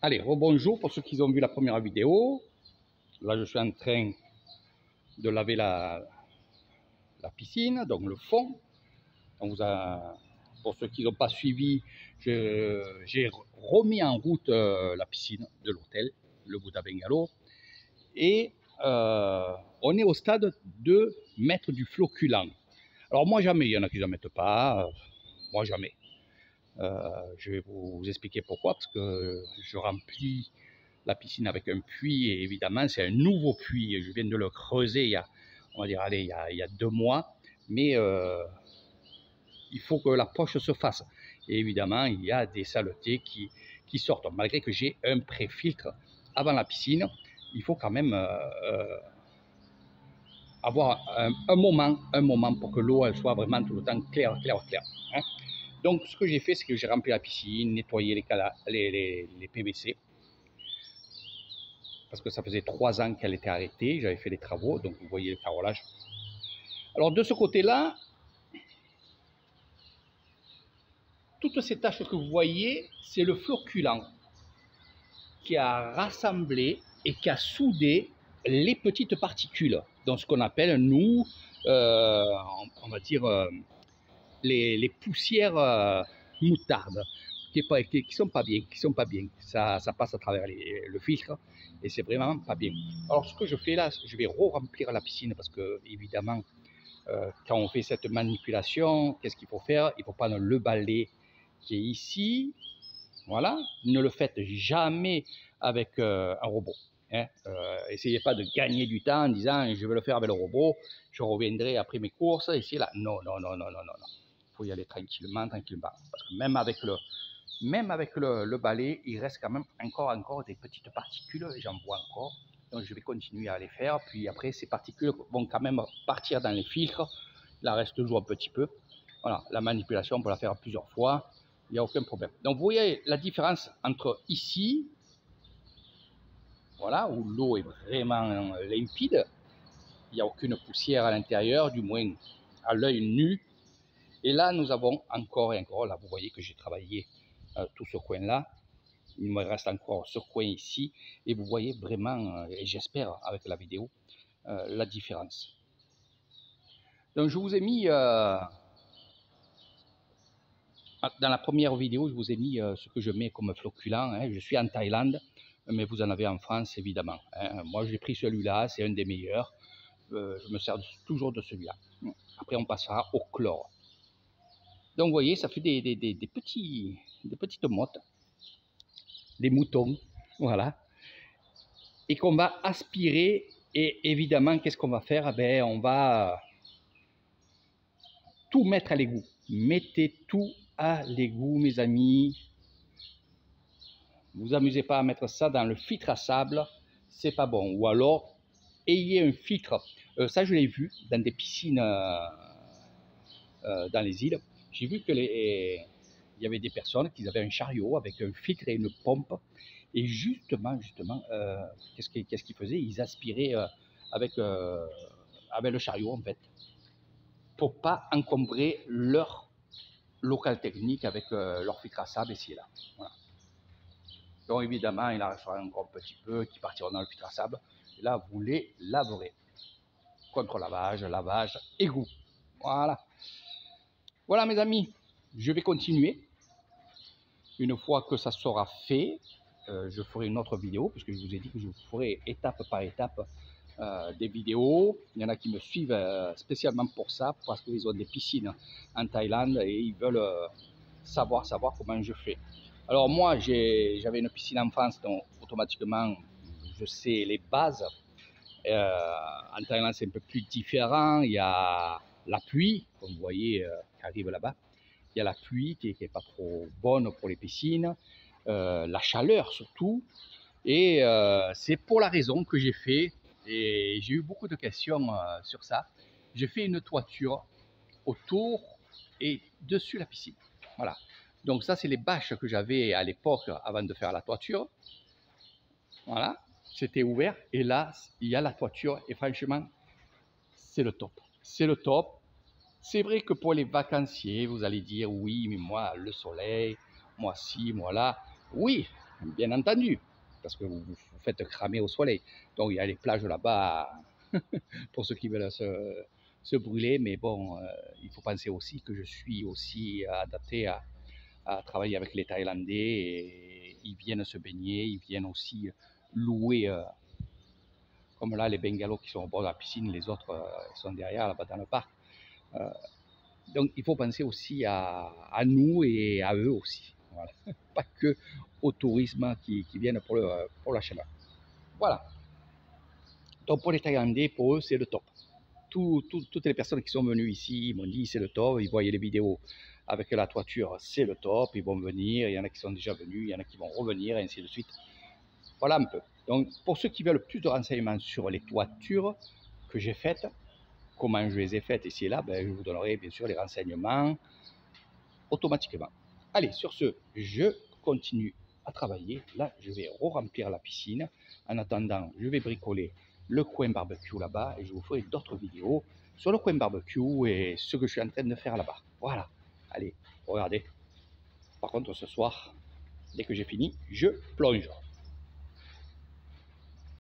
Allez, rebonjour pour ceux qui ont vu la première vidéo. Là, je suis en train de laver la piscine, donc le fond. Pour ceux qui n'ont pas suivi, j'ai remis en route la piscine de l'hôtel, le Bouddha Bungalow. Et on est au stade de mettre du floculant. Alors moi jamais, il y en a qui ne mettent pas, moi jamais. Je vais vous expliquer pourquoi, parce que je remplis la piscine avec un puits, et évidemment c'est un nouveau puits, je viens de le creuser il y a, on va dire, allez, il y a 2 mois, mais il faut que la poche se fasse, et évidemment il y a des saletés qui sortent, malgré que j'ai un pré-filtre avant la piscine. Il faut quand même avoir un moment pour que l'eau soit vraiment tout le temps claire, hein. Donc ce que j'ai fait, c'est que j'ai rempli la piscine, nettoyé les PVC, parce que ça faisait 3 ans qu'elle était arrêtée, j'avais fait les travaux, donc vous voyez le carrelage. Alors de ce côté-là, toutes ces taches que vous voyez, c'est le floculant qui a rassemblé et qui a soudé les petites particules, donc ce qu'on appelle, nous, on va dire, les poussières moutardes, qui sont pas bien, ça passe à travers le filtre, et c'est vraiment pas bien. Alors ce que je fais là, je vais re-remplir la piscine, parce que évidemment, quand on fait cette manipulation, qu'est-ce qu'il faut faire? Il faut prendre le balai qui est ici, voilà, ne le faites jamais avec un robot, hein. Essayez pas de gagner du temps en disant je vais le faire avec le robot, je reviendrai après mes courses, ici là, non, il faut y aller tranquillement, parce que même avec le balai, il reste quand même encore des petites particules, j'en vois encore. Donc je vais continuer à les faire, puis après ces particules vont quand même partir dans les filtres, il en reste toujours un petit peu. Voilà, la manipulation, on peut la faire plusieurs fois, il n'y a aucun problème. Donc vous voyez la différence entre ici, voilà, où l'eau est vraiment limpide, il n'y a aucune poussière à l'intérieur, du moins à l'œil nu. Et là, nous avons encore et encore, là vous voyez que j'ai travaillé tout ce coin-là. Il me reste encore ce coin ici, et vous voyez vraiment, et j'espère avec la vidéo, la différence. Donc je vous ai mis, dans la première vidéo, je vous ai mis ce que je mets comme floculant, hein. Je suis en Thaïlande, mais vous en avez en France évidemment, hein. Moi j'ai pris celui-là, c'est un des meilleurs, je me sers toujours de celui-là. Après on passera au chlore. Donc vous voyez, ça fait des petites mottes, des moutons, voilà, et qu'on va aspirer. Et évidemment, qu'est-ce qu'on va faire? Ben, on va tout mettre à l'égout. Mettez tout à l'égout, mes amis. Vous amusez pas à mettre ça dans le filtre à sable, c'est pas bon. Ou alors, ayez un filtre. Ça, je l'ai vu dans des piscines dans les îles. J'ai vu que il y avait des personnes qui avaient un chariot avec un filtre et une pompe. Et justement, qu'est-ce qu'ils faisaient? Ils aspiraient avec le chariot, en fait, pour pas encombrer leur local technique avec leur filtre à sable ici et là. Voilà. Donc évidemment, il en restera encore un petit peu qui partiront dans le filtre à sable. Et là, vous les laverez. Contre-lavage, lavage, égout. Voilà. Voilà, mes amis, je vais continuer. Une fois que ça sera fait, je ferai une autre vidéo, puisque je vous ai dit que je ferai étape par étape des vidéos. Il y en a qui me suivent spécialement pour ça, parce qu'ils ont des piscines en Thaïlande et ils veulent savoir comment je fais. Alors moi, j'avais une piscine en France, donc automatiquement, je sais les bases. En Thaïlande, c'est un peu plus différent. Il y a la pluie, comme vous voyez, qui arrive là-bas. Il y a la pluie qui n'est pas trop bonne pour les piscines, la chaleur surtout. Et c'est pour la raison que j'ai fait, et j'ai eu beaucoup de questions sur ça, j'ai fait une toiture autour et dessus la piscine. Voilà. Donc ça, c'est les bâches que j'avais à l'époque avant de faire la toiture. Voilà. C'était ouvert, et là, il y a la toiture, et franchement, c'est le top. C'est le top. C'est vrai que pour les vacanciers, vous allez dire, oui, mais moi, le soleil, moi ci, moi là. Oui, bien entendu, parce que vous vous faites cramer au soleil. Donc il y a les plages là-bas pour ceux qui veulent se brûler, mais bon, il faut penser aussi que je suis aussi adapté à travailler avec les Thaïlandais et ils viennent se baigner, ils viennent aussi louer, comme là les bungalows qui sont au bord de la piscine, les autres sont derrière là-bas dans le parc. Euh, donc il faut penser aussi à nous et à eux aussi. Voilà. Pas que au tourisme qui viennent pour la chaleur. Voilà. Donc pour les Thaïlandais, pour eux, c'est le top. Toutes les personnes qui sont venues ici m'ont dit c'est le top. Ils voyaient les vidéos avec la toiture, c'est le top. Ils vont venir. Il y en a qui sont déjà venus, il y en a qui vont revenir, et ainsi de suite. Voilà un peu. Donc pour ceux qui veulent plus de renseignements sur les toitures que j'ai faites, comment je les ai faites ici et là, ben, je vous donnerai bien sûr les renseignements automatiquement. Allez, sur ce, je continue à travailler. Là, je vais re-remplir la piscine. En attendant, je vais bricoler le coin barbecue là-bas et je vous ferai d'autres vidéos sur le coin barbecue et ce que je suis en train de faire là-bas. Voilà. Allez, regardez. Par contre, ce soir, dès que j'ai fini, je plonge.